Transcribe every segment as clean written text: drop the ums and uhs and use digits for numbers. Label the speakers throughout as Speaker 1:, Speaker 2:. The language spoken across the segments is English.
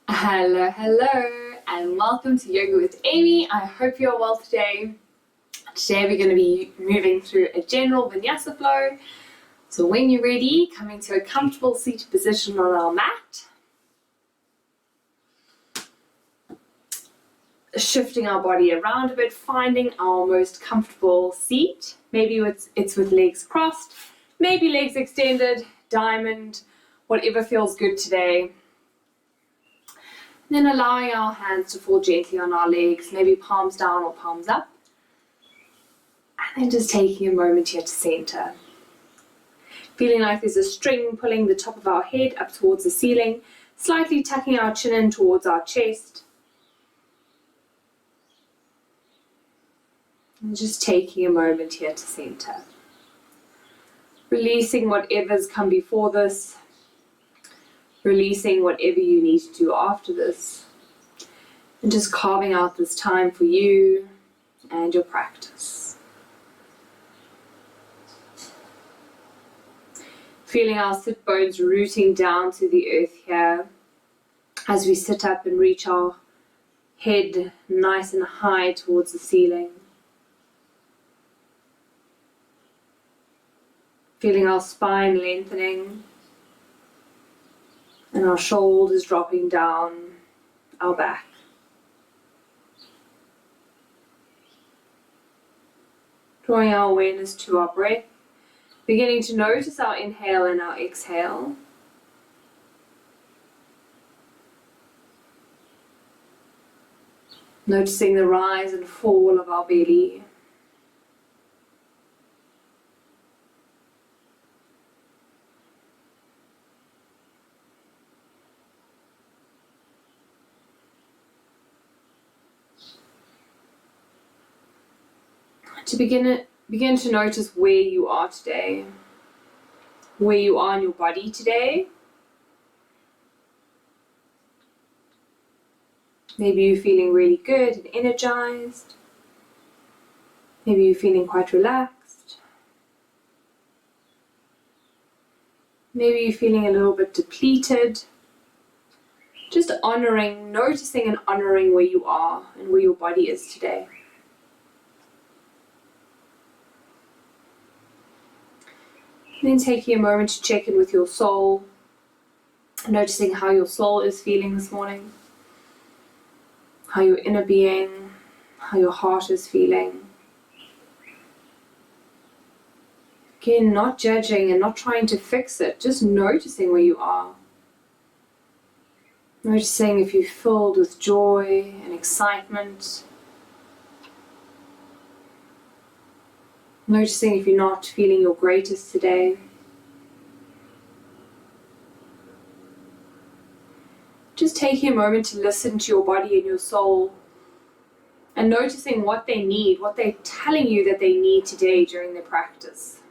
Speaker 1: Hello, hello, and welcome to Yoga with Amy. I hope you're well today. Today we're going to be moving through a general Vinyasa flow. So when you're ready, coming to a comfortable seated position on our mat. Shifting our body around a bit, finding our most comfortable seat. Maybe it's with legs crossed, maybe legs extended, diamond, whatever feels good today. Then allowing our hands to fall gently on our legs, maybe palms down or palms up. And then just taking a moment here to center. Feeling like there's a string pulling the top of our head up towards the ceiling, slightly tucking our chin in towards our chest. And just taking a moment here to center. Releasing whatever's come before this. Releasing whatever you need to do after this, and just carving out this time for you and your practice. Feeling our sit bones rooting down to the earth here as we sit up and reach our head nice and high towards the ceiling. Feeling our spine lengthening. And our shoulders dropping down our back. Drawing our awareness to our breath, beginning to notice our inhale and our exhale. Noticing the rise and fall of our belly. To begin to notice where you are today, where you are in your body today. Maybe you're feeling really good and energized. Maybe you're feeling quite relaxed. Maybe you're feeling a little bit depleted. Just noticing and honoring where you are and where your body is today. Then taking a moment to check in with your soul, noticing how your soul is feeling this morning, how your inner being, how your heart is feeling. Again, not judging and not trying to fix it, just noticing where you are. Noticing if you're filled with joy and excitement. Noticing if you're not feeling your greatest today. Just taking a moment to listen to your body and your soul and noticing what they need, what they're telling you that they need today during the practice.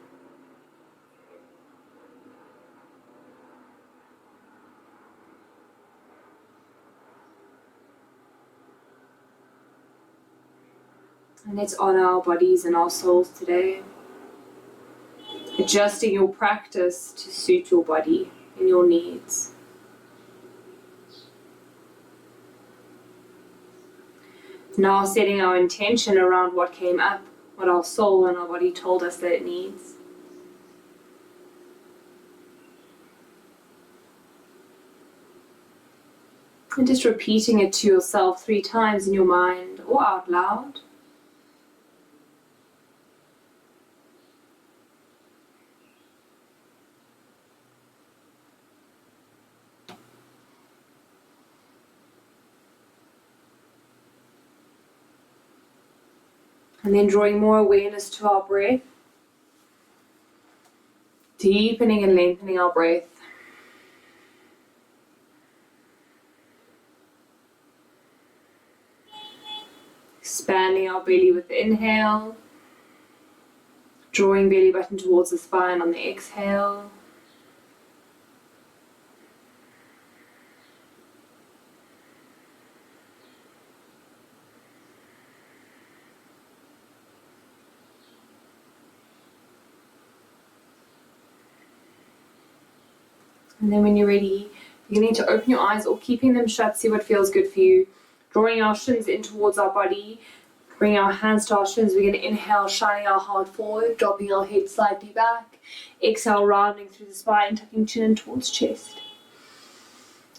Speaker 1: And let's honor our bodies and our souls today. Adjusting your practice to suit your body and your needs. Now setting our intention around what came up, what our soul and our body told us that it needs. And just repeating it to yourself 3 times in your mind or out loud. And then drawing more awareness to our breath. Deepening and lengthening our breath. Expanding our belly with the inhale. Drawing belly button towards the spine on the exhale. And then when you're ready, You need to open your eyes or keeping them shut, see what feels good for you. Drawing our shins in towards our body. Bring our hands to our shins. We're going to inhale, shining our heart forward, dropping our head slightly back. Exhale, rounding through the spine, tucking chin in towards chest.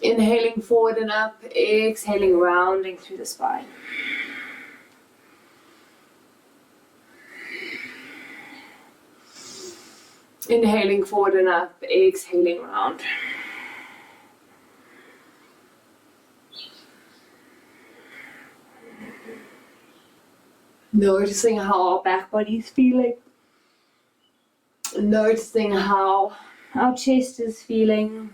Speaker 1: Inhaling forward and up, exhaling, rounding through the spine. Inhaling forward and up, exhaling round. Noticing how our back body is feeling. Noticing how our chest is feeling.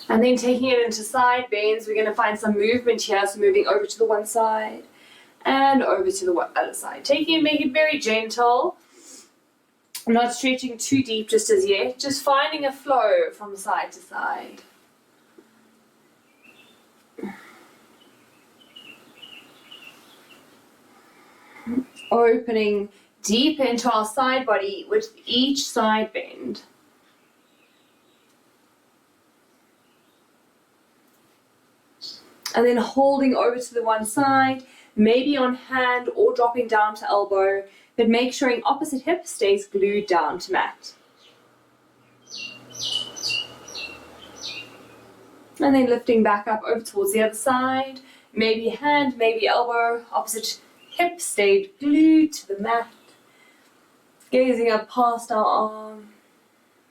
Speaker 1: And then taking it into side bends, we're going to find some movement here. So moving over to the one side and over to the other side. Taking it, make it very gentle. I'm not stretching too deep just as yet. Just finding a flow from side to side. Opening deep into our side body with each side bend. And then holding over to the one side, maybe on hand or dropping down to elbow, but make sure opposite hip stays glued down to mat. And then lifting back up over towards the other side, maybe hand, maybe elbow, opposite hip stayed glued to the mat. Gazing up past our arm,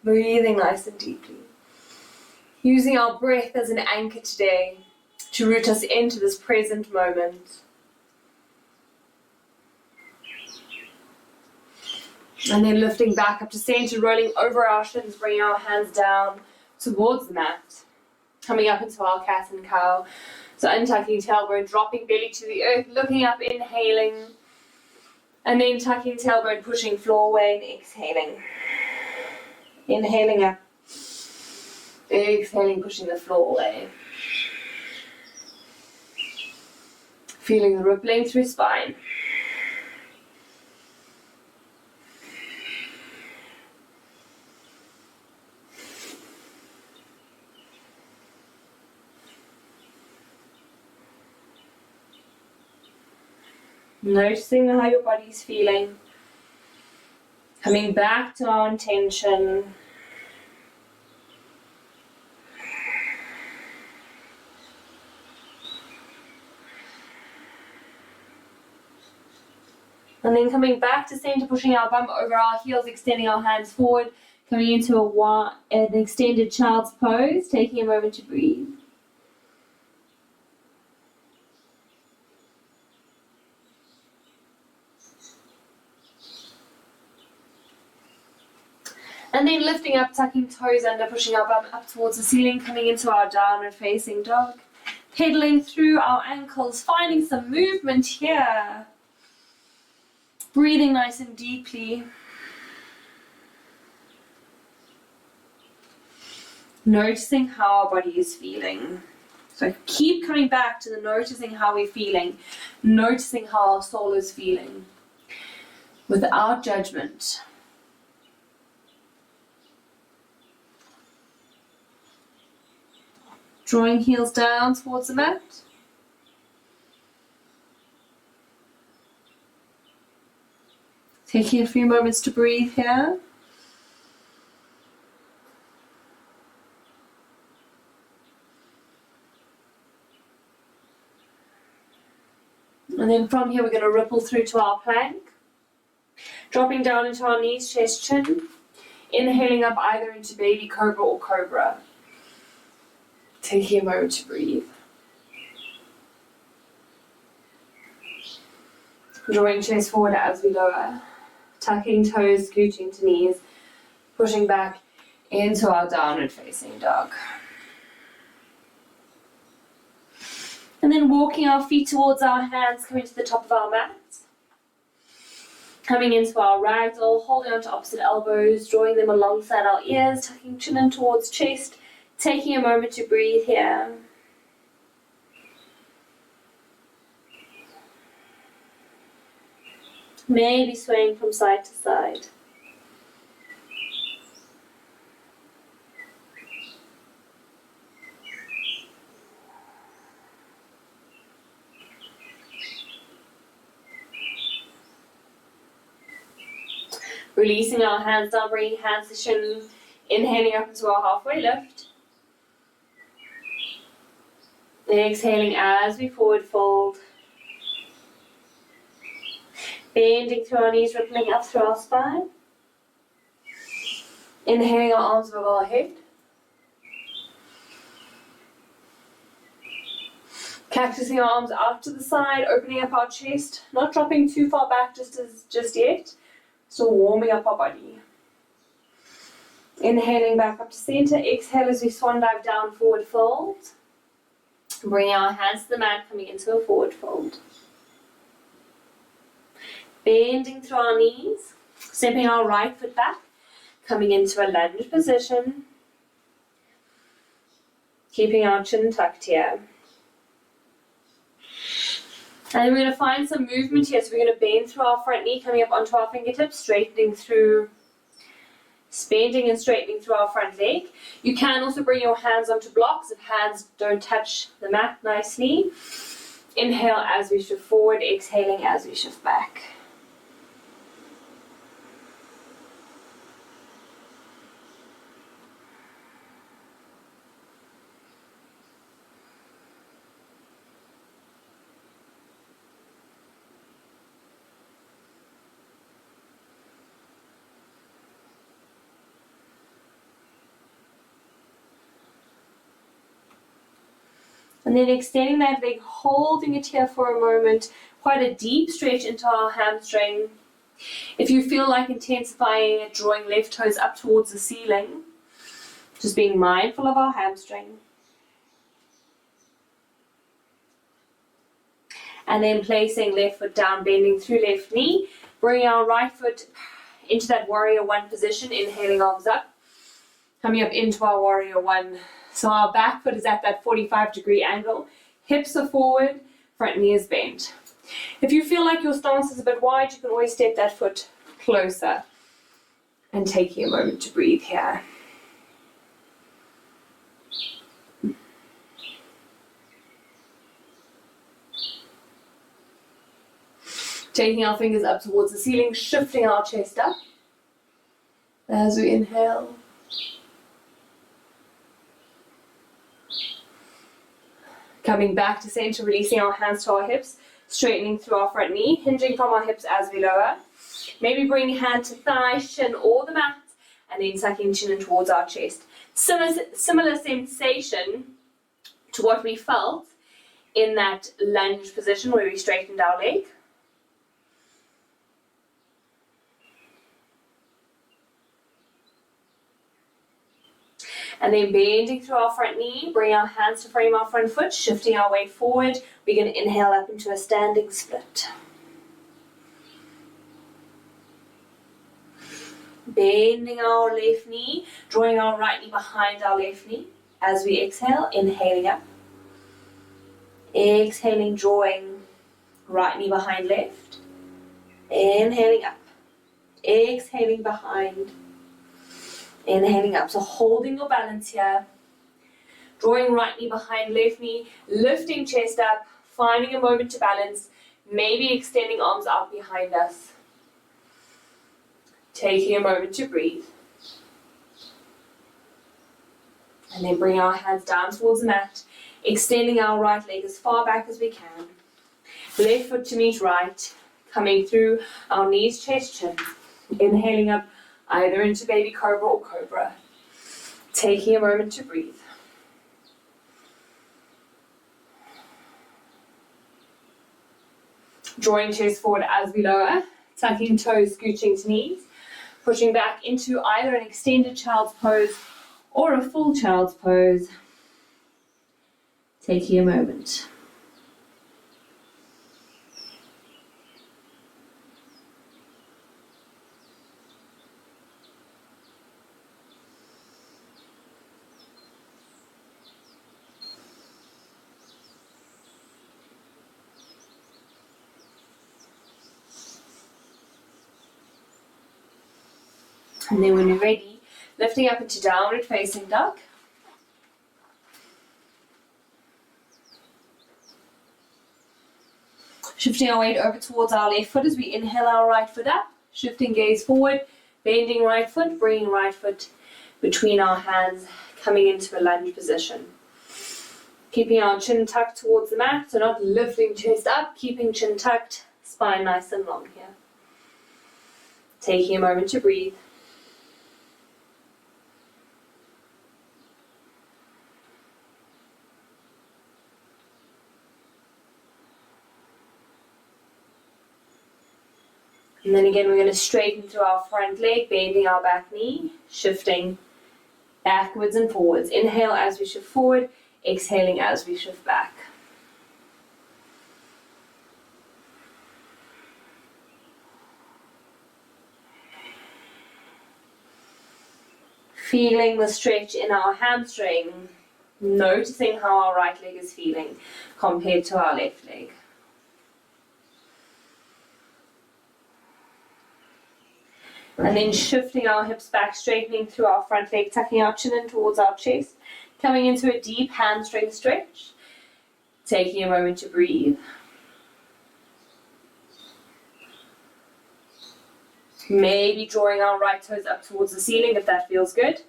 Speaker 1: breathing nice and deeply. Using our breath as an anchor today to root us into this present moment. And then lifting back up to center, rolling over our shins, bringing our hands down towards the mat. Coming up into our cat and cow. So untucking tailbone, dropping belly to the earth, looking up, inhaling. And then tucking tailbone, pushing floor away and exhaling. Inhaling up. Exhaling, pushing the floor away. Feeling the rippling through spine. Noticing how your body's feeling. Coming back to our intention. And then coming back to center, pushing our bum over our heels, extending our hands forward, coming into an extended child's pose, taking a moment to breathe. And then lifting up, tucking toes under, pushing our bum up towards the ceiling, coming into our downward facing dog. Pedaling through our ankles, finding some movement here. Breathing nice and deeply. Noticing how our body is feeling. So keep coming back to the noticing how we're feeling. Noticing how our soul is feeling. Without judgment. Drawing heels down towards the mat. Taking a few moments to breathe here. And then from here we're going to ripple through to our plank. Dropping down into our knees, chest, chin. Inhaling up either into baby cobra or cobra. Taking a moment to breathe. Drawing chest forward as we lower. Tucking toes, scooching to knees. Pushing back into our downward facing dog. And then walking our feet towards our hands, coming to the top of our mat. Coming into our ragdoll, holding onto opposite elbows, drawing them alongside our ears, tucking chin in towards chest, taking a moment to breathe here.
Speaker 2: Maybe swaying from side to side. Releasing our hands down, bringing hands to shin, inhaling up into our halfway lift. Exhaling as we forward fold. Bending through our knees, rippling up through our spine. Inhaling our arms above our head. Cactusing our arms out to the side, opening up our chest, not dropping too far back just yet. So warming up our body. Inhaling back up to center. Exhale as we swan dive down, forward fold. Bringing our hands to the mat, coming into a forward fold. Bending through our knees, stepping our right foot back, coming into a lunge position. Keeping our chin tucked here. And then we're going to find some movement here. So we're going to bend through our front knee, coming up onto our fingertips, straightening through, bending and straightening through our front leg. You can also bring your hands onto blocks if hands don't touch the mat nicely. Inhale as we shift forward, exhaling as we shift back. And then extending that leg, holding it here for a moment, quite a deep stretch into our hamstring. If you feel like intensifying it, drawing left toes up towards the ceiling, just being mindful of our hamstring. And then placing left foot down, bending through left knee, bringing our right foot into that warrior one position, inhaling arms up, coming up into our warrior one. So our back foot is at that 45-degree angle. Hips are forward, front knee is bent. If you feel like your stance is a bit wide, you can always step that foot closer. And taking a moment to breathe here. Taking our fingers up towards the ceiling, shifting our chest up. As we inhale. Coming back to center, releasing our hands to our hips, straightening through our front knee, hinging from our hips as we lower. Maybe bring hand to thigh, shin, or the mat, and then sucking chin in towards our chest. Similar sensation to what we felt in that lunge position where we straightened our leg. And then bending through our front knee, bring our hands to frame our front foot, shifting our weight forward. We're going to inhale up into a standing split. Bending our left knee, drawing our right knee behind our left knee. As we exhale, inhaling up. Exhaling, drawing right knee behind left. Inhaling up. Exhaling behind. Inhaling up, so holding your balance here, drawing right knee behind left knee, lifting chest up, finding a moment to balance, maybe extending arms out behind us. Taking a moment to breathe. And then bring our hands down towards the mat, extending our right leg as far back as we can. Left foot to meet right, coming through our knees, chest, chin. Inhaling up, either into baby cobra or cobra. Taking a moment to breathe. Drawing chest forward as we lower, tucking toes, scooching to knees, pushing back into either an extended child's pose or a full child's pose. Taking a moment. And then when you're ready, lifting up into downward facing dog. Shifting our weight over towards our left foot as we inhale our right foot up. Shifting gaze forward, bending right foot, bringing right foot between our hands, coming into a lunge position. Keeping our chin tucked towards the mat, so not lifting chest up, keeping chin tucked, spine nice and long here. Taking a moment to breathe. And then again, we're going to straighten through our front leg, bending our back knee, shifting backwards and forwards. Inhale as we shift forward, exhaling as we shift back. Feeling the stretch in our hamstring, noticing how our right leg is feeling compared to our left leg. And then shifting our hips back, straightening through our front leg, tucking our chin in towards our chest, coming into a deep hamstring stretch. Taking a moment to breathe. Maybe drawing our right toes up towards the ceiling if that feels good.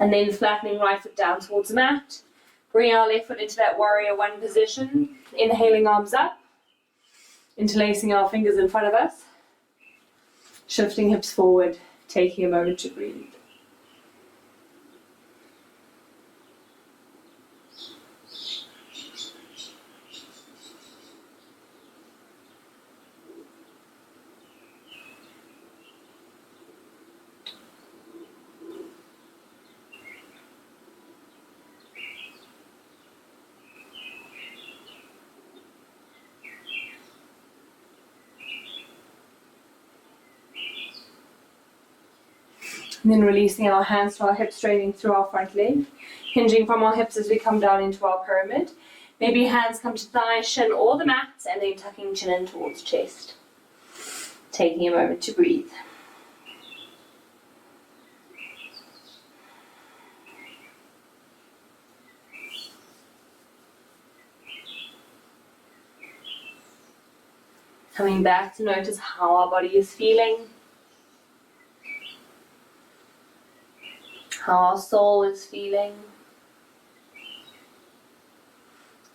Speaker 2: And then flattening right foot down towards the mat. Bring our left foot into that warrior one position. Inhaling arms up. Interlacing our fingers in front of us. Shifting hips forward. Taking a moment to breathe. And then releasing our hands to our hips, straightening through our front leg. Hinging from our hips as we come down into our pyramid. Maybe hands come to thigh, shin or the mat, and then tucking chin in towards chest. Taking a moment to breathe. Coming back to notice how our body is feeling. How our soul is feeling.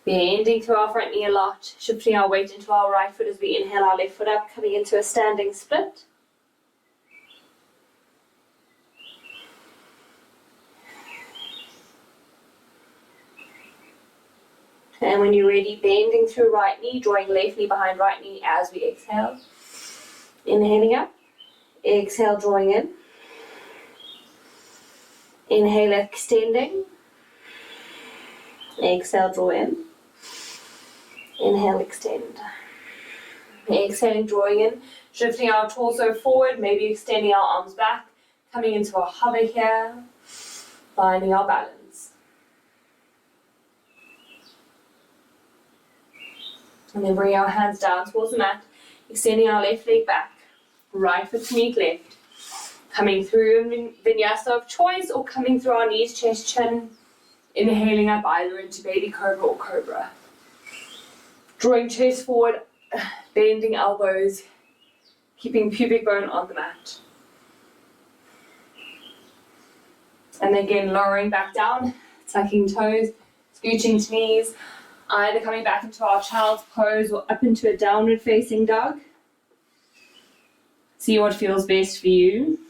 Speaker 2: Bending through our front knee a lot, shifting our weight into our right foot as we inhale our left foot up, coming into a standing split. And when you're ready, bending through right knee, drawing left knee behind right knee as we exhale. Inhaling up, exhale, drawing in. Inhale, extending. Exhale, draw in. Inhale, extend. Exhaling, drawing in. Shifting our torso forward, maybe extending our arms back. Coming into a hover here. Finding our balance. And then bring our hands down towards the mat. Extending our left leg back. Right foot to meet left. Coming through Vinyasa of choice or coming through our knees, chest, chin. Inhaling up either into baby cobra or cobra. Drawing chest forward, bending elbows, keeping pubic bone on the mat. And again, lowering back down, tucking toes, scooching to knees, either coming back into our child's pose or up into a downward facing dog. See what feels best for you.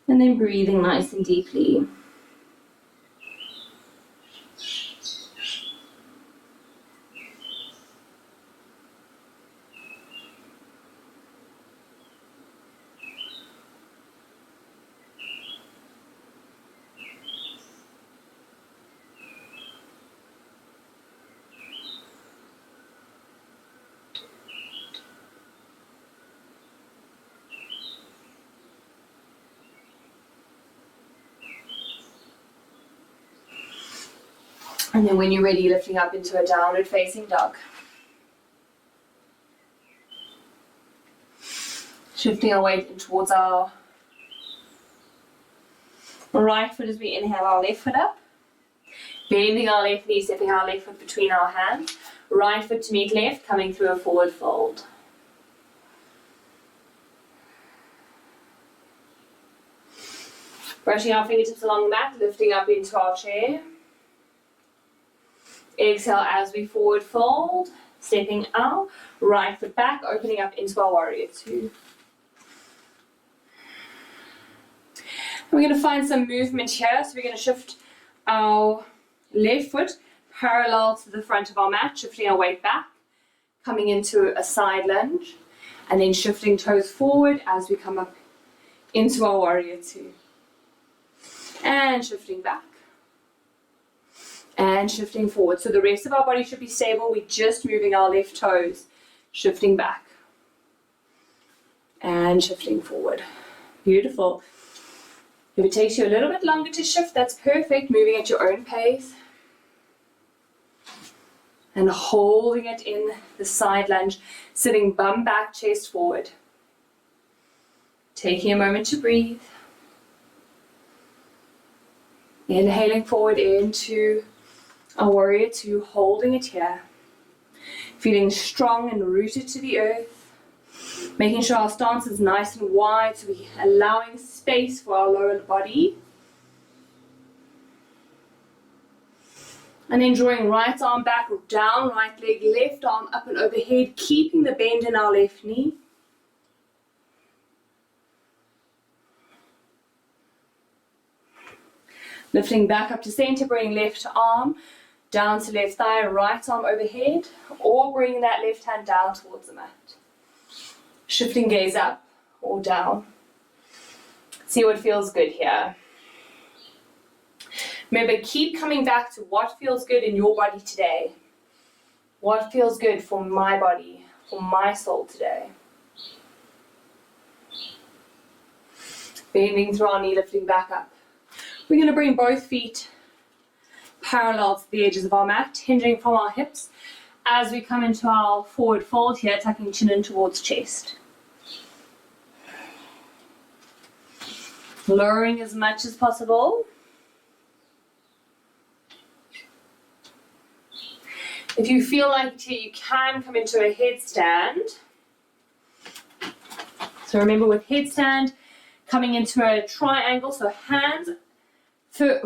Speaker 2: And then breathing nice and deeply. And then when you're ready, lifting up into a downward facing dog. Shifting our weight in towards our right foot as we inhale our left foot up. Bending our left knee, stepping our left foot between our hands. Right foot to meet left, coming through a forward fold. Brushing our fingertips along the mat, lifting up into our chair. Exhale as we forward fold, stepping our right foot back, opening up into our warrior two. We're going to find some movement here, so we're going to shift our left foot parallel to the front of our mat, shifting our weight back, coming into a side lunge, and then shifting toes forward as we come up into our warrior two. And shifting back. And shifting forward. So the rest of our body should be stable. We're just moving our left toes, shifting back. And shifting forward. Beautiful. If it takes you a little bit longer to shift, that's perfect. Moving at your own pace. And holding it in the side lunge, sitting bum back, chest forward. Taking a moment to breathe. Inhaling forward into our warrior two, holding it here. Feeling strong and rooted to the earth. Making sure our stance is nice and wide, so we're allowing space for our lower body. And then drawing right arm back, down, right leg, left arm up and overhead, keeping the bend in our left knee. Lifting back up to center, bring left arm down to left thigh, right arm overhead, or bring that left hand down towards the mat. Shifting gaze up or down. See what feels good here. Remember, keep coming back to what feels good in your body today. What feels good for my body, for my soul today. Bending through our knee, lifting back up. We're going to bring both feet parallel to the edges of our mat, hinging from our hips as we come into our forward fold here, tucking chin in towards chest. Lowering as much as possible. If you feel like it here, you can come into a headstand. So remember, with headstand, coming into a triangle, so hands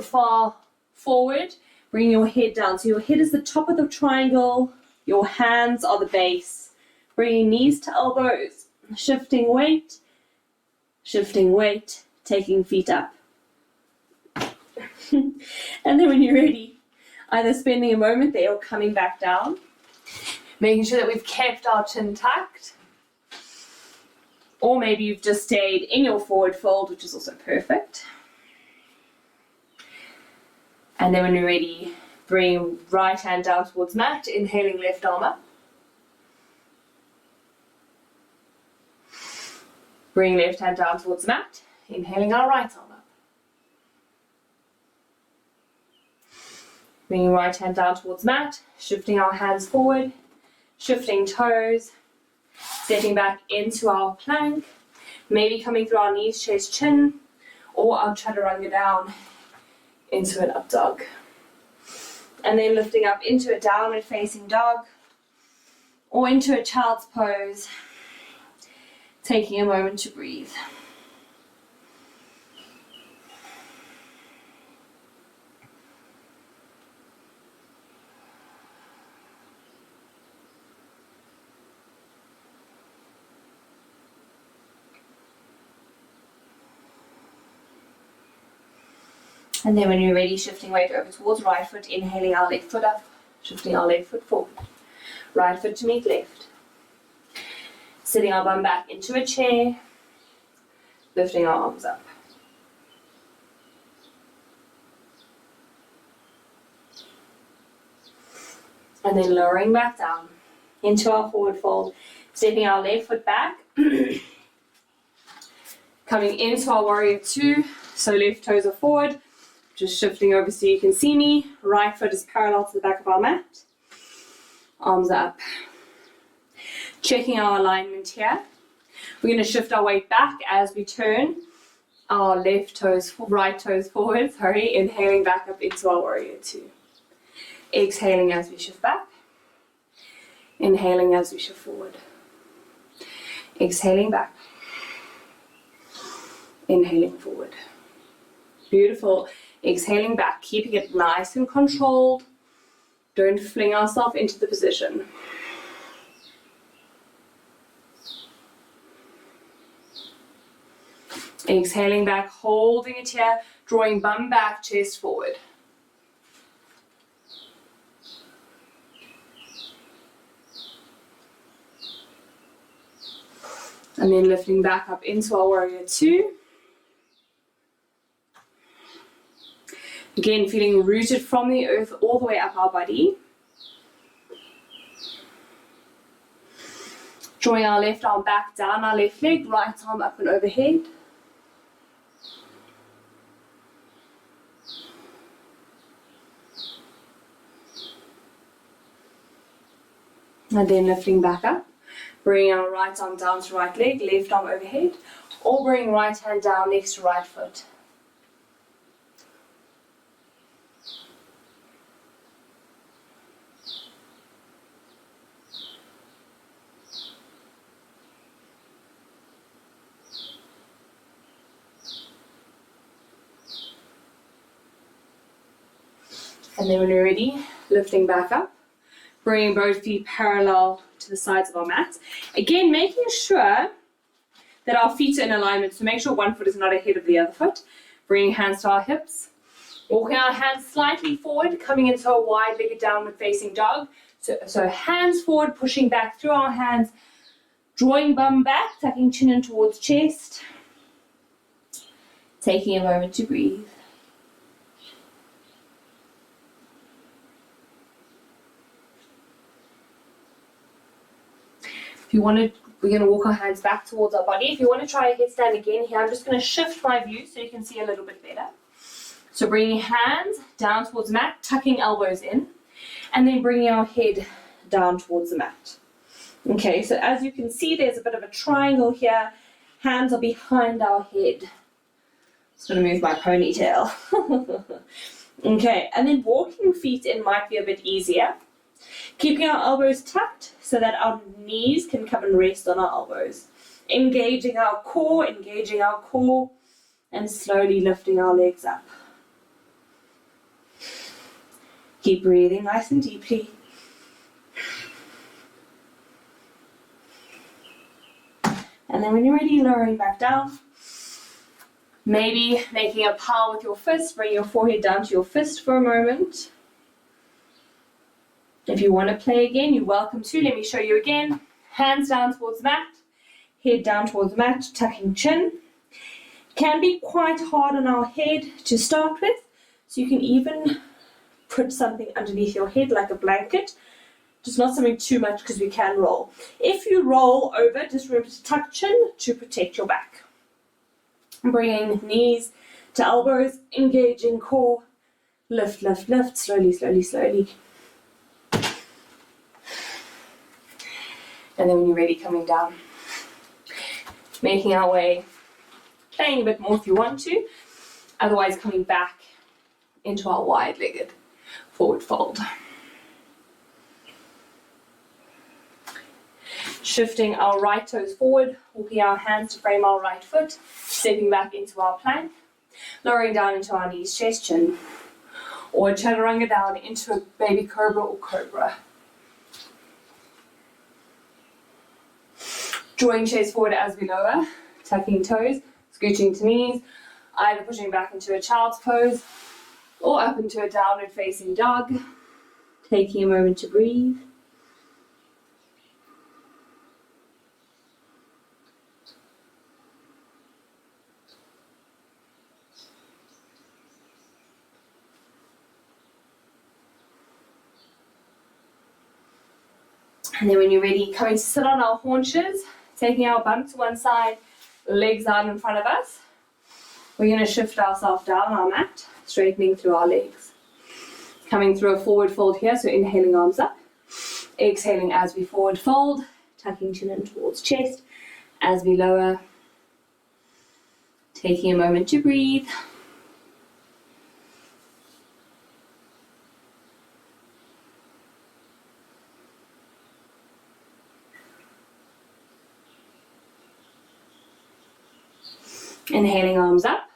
Speaker 2: far forward, bring your head down. So your head is the top of the triangle, your hands are the base. Bringing knees to elbows, shifting weight, taking feet up. And then when you're ready, either spending a moment there or coming back down, making sure that we've kept our chin tucked. Or maybe you've just stayed in your forward fold, which is also perfect. And then when you're ready, bring right hand down towards mat, inhaling left arm up. Bring left hand down towards mat, inhaling our right arm up. Bringing right hand down towards mat, shifting our hands forward, shifting toes, stepping back into our plank, maybe coming through our knees, chest, chin, or our chaturanga down into an up dog. And then lifting up into a downward facing dog or into a child's pose, taking a moment to breathe. And then when you're ready, shifting weight over towards right foot, inhaling our left foot up, shifting our left foot forward. Right foot to meet left. Sitting our bum back into a chair, lifting our arms up. And then lowering back down into our forward fold, stepping our left foot back, coming into our warrior two, so left toes are forward, Just shifting over so you can see me. Right foot is parallel to the back of our mat. Arms up. Checking our alignment here. We're going to shift our weight back as we turn our right toes forward, inhaling back up into our warrior two. Exhaling as we shift back. Inhaling as we shift forward. Exhaling back. Inhaling forward. Beautiful. Exhaling back, keeping it nice and controlled. Don't fling ourselves into the position. Exhaling back, holding it here, drawing bum back, chest forward. And then lifting back up into our warrior two. Again, feeling rooted from the earth all the way up our body. Drawing our left arm back, down our left leg, right arm up and overhead. And then lifting back up, bringing our right arm down to right leg, left arm overhead, or bring right hand down next to right foot. And then when you're ready, lifting back up, bringing both feet parallel to the sides of our mat. Again, making sure that our feet are in alignment, so make sure one foot is not ahead of the other foot. Bringing hands to our hips, walking our hands slightly forward, coming into a wide-legged downward facing dog. So hands forward, pushing back through our hands, drawing bum back, tucking chin in towards chest. Taking a moment to breathe. If you want to, we're going to walk our hands back towards our body. If you want to try a headstand again here, I'm just going to shift my view so you can see a little bit better. So bringing hands down towards the mat, tucking elbows in, and then bringing our head down towards the mat. Okay, so as you can see, there's a bit of a triangle here. Hands are behind our head. Just going to move my ponytail. Okay, and then walking feet in might be a bit easier. Keeping our elbows tucked so that our knees can come and rest on our elbows. Engaging our core, and slowly lifting our legs up. Keep breathing nice and deeply. And then when you're ready, lowering back down. Maybe making a pile with your fist, bring your forehead down to your fist for a moment. If you want to play again, you're welcome to. Let me show you again. Hands down towards the mat, head down towards the mat, tucking chin. Can be quite hard on our head to start with, so you can even put something underneath your head like a blanket. Just not something too much because we can roll. If you roll over, just remember to tuck chin to protect your back. Bringing knees to elbows, engaging core. Lift, lift, lift, slowly, slowly, slowly. And then when you're ready, coming down. Making our way, playing a bit more if you want to. Otherwise, coming back into our wide-legged forward fold. Shifting our right toes forward, walking our hands to frame our right foot, stepping back into our plank, lowering down into our knees, chest, chin, or chaturanga down into a baby cobra or cobra. Drawing chest forward as we lower, tucking toes, scooching to knees, either pushing back into a child's pose or up into a downward facing dog. Taking a moment to breathe. And then when you're ready, coming to sit on our haunches, taking our bum to one side, legs out in front of us. We're going to shift ourselves down our mat, straightening through our legs. Coming through a forward fold here, so inhaling arms up. Exhaling as we forward fold, tucking chin in towards chest. As we lower, taking a moment to breathe. Inhaling arms up,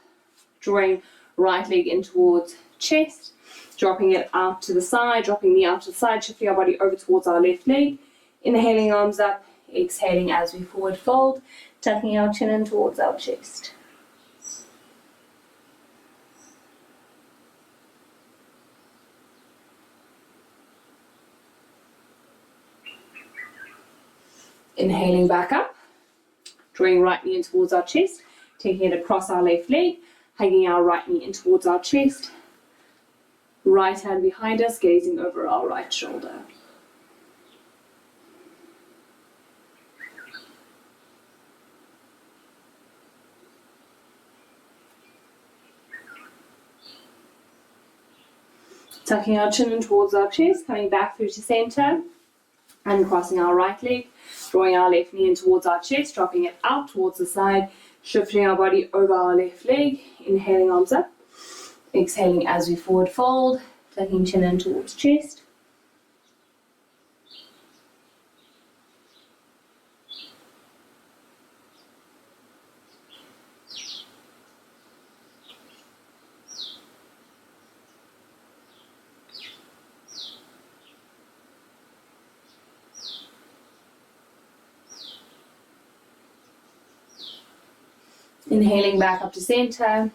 Speaker 2: drawing right leg in towards chest, dropping it out to the side, dropping knee out to the side, shifting our body over towards our left leg. Inhaling arms up, exhaling as we forward fold, tucking our chin in towards our chest. Inhaling back up, drawing right knee in towards our chest, taking it across our left leg, hugging our right knee in towards our chest, right hand behind us, gazing over our right shoulder. Tucking our chin in towards our chest, coming back through to center, and crossing our right leg, drawing our left knee in towards our chest, dropping it out towards the side, shifting our body over our left leg, inhaling arms up, exhaling as we forward fold, tucking chin in towards chest. Inhaling back up to center,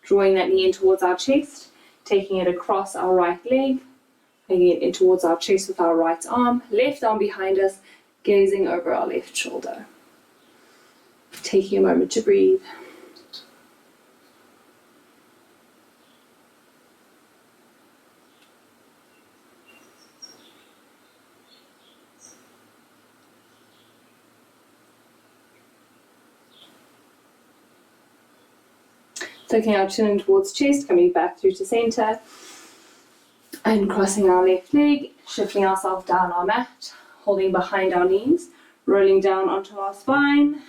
Speaker 2: drawing that knee in towards our chest, taking it across our right leg, taking it in towards our chest with our right arm, left arm behind us, gazing over our left shoulder. Taking a moment to breathe. Tucking our chin in towards chest, coming back through to center, and crossing our left leg, shifting ourselves down our mat, holding behind our knees, rolling down onto our spine,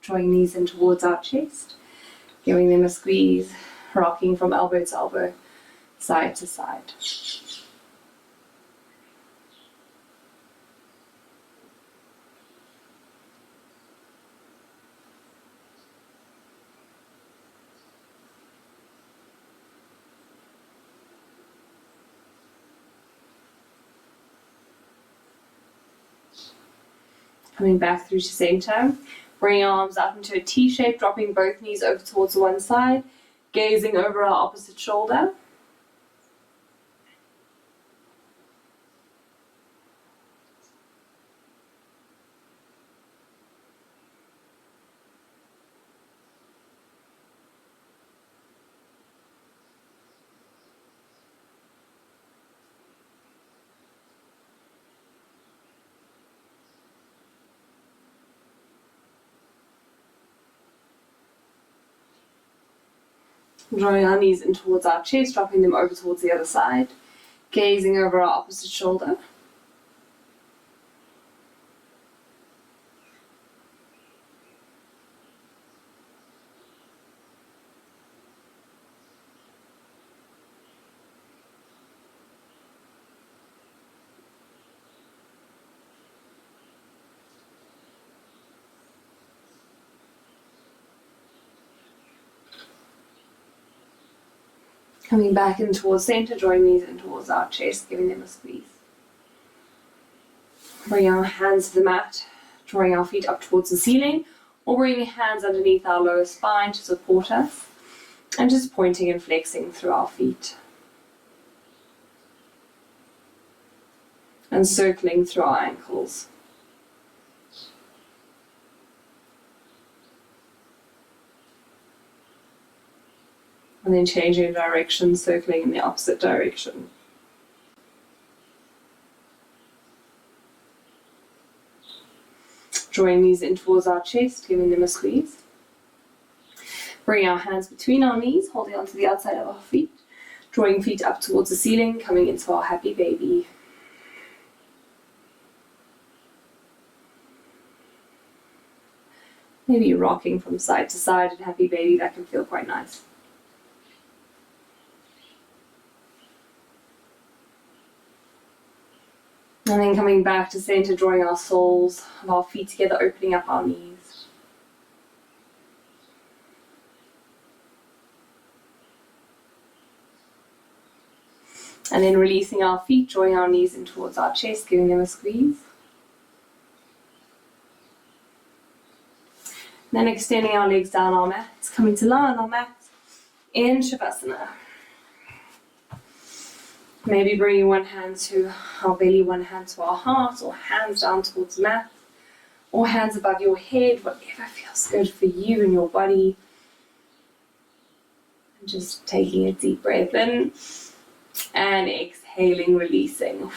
Speaker 2: drawing knees in towards our chest, giving them a squeeze, rocking from elbow to elbow, side to side. Coming back through to center, bringing our arms up into a T shape, dropping both knees over towards one side, gazing over our opposite shoulder. Drawing our knees in towards our chest, dropping them over towards the other side, gazing over our opposite shoulder. Coming back in towards center, drawing knees in towards our chest, giving them a squeeze. Bring our hands to the mat, drawing our feet up towards the ceiling, or bringing hands underneath our lower spine to support us, and just pointing and flexing through our feet. And circling through our ankles. And then changing direction, circling in the opposite direction. Drawing knees in towards our chest, giving them a squeeze. Bring our hands between our knees, holding onto the outside of our feet, drawing feet up towards the ceiling, coming into our happy baby. Maybe rocking from side to side in happy baby, that can feel quite nice. And then coming back to center, drawing our soles of our feet together, opening up our knees. And then releasing our feet, drawing our knees in towards our chest, giving them a squeeze. Then extending our legs down our mats, coming to lie on our mats in Shavasana. Maybe bringing one hand to our belly, one hand to our heart, or hands down towards the mat, or hands above your head, whatever feels good for you and your body. And just taking a deep breath in and exhaling, releasing.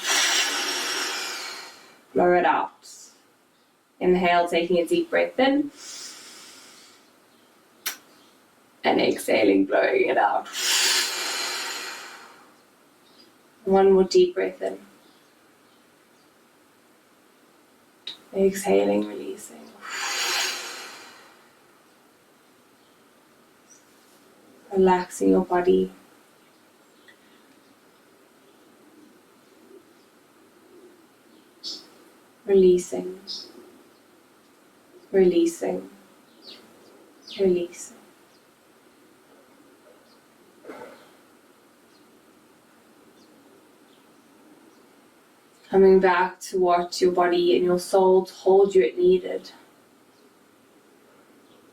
Speaker 2: Blow it out. Inhale, taking a deep breath in. And exhaling, blowing it out. One more deep breath in. Exhaling, releasing. Relaxing your body. Releasing. Releasing. Releasing. Coming back to what your body and your soul told you it needed.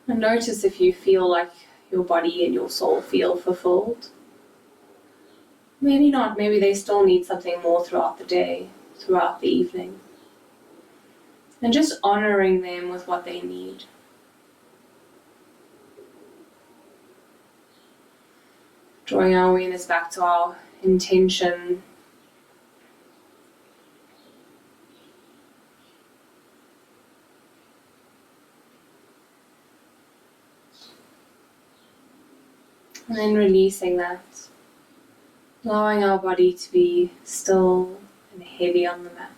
Speaker 2: And notice if you feel like your body and your soul feel fulfilled. Maybe not, maybe they still need something more throughout the day, throughout the evening. And just honoring them with what they need. Drawing our awareness back to our intention. And then releasing that, allowing our body to be still and heavy on the mat.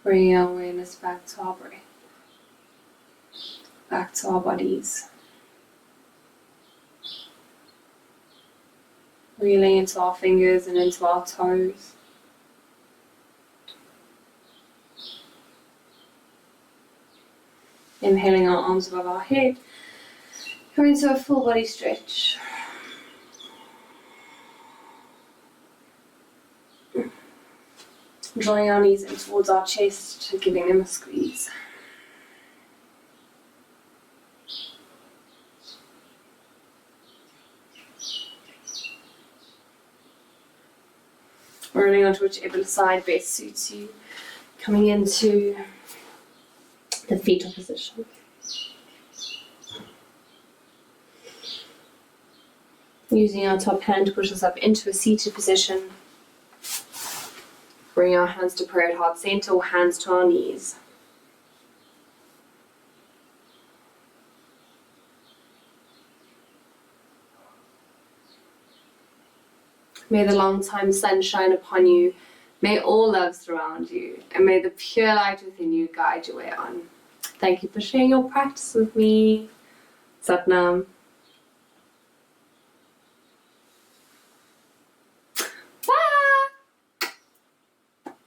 Speaker 2: Bringing our awareness back to our breath, back to our bodies. Reeling into our fingers and into our toes. Inhaling our arms above our head. Coming to a full body stretch. Drawing our knees in towards our chest, giving them a squeeze. Rolling onto whichever side best suits you. Coming into the fetal position. Using our top hand to push us up into a seated position. Bring our hands to prayer at heart center or hands to our knees. May the long time sun shine upon you. May all love surround you. And may the pure light within you guide your way on. Thank you for sharing your practice with me. Sat Nam.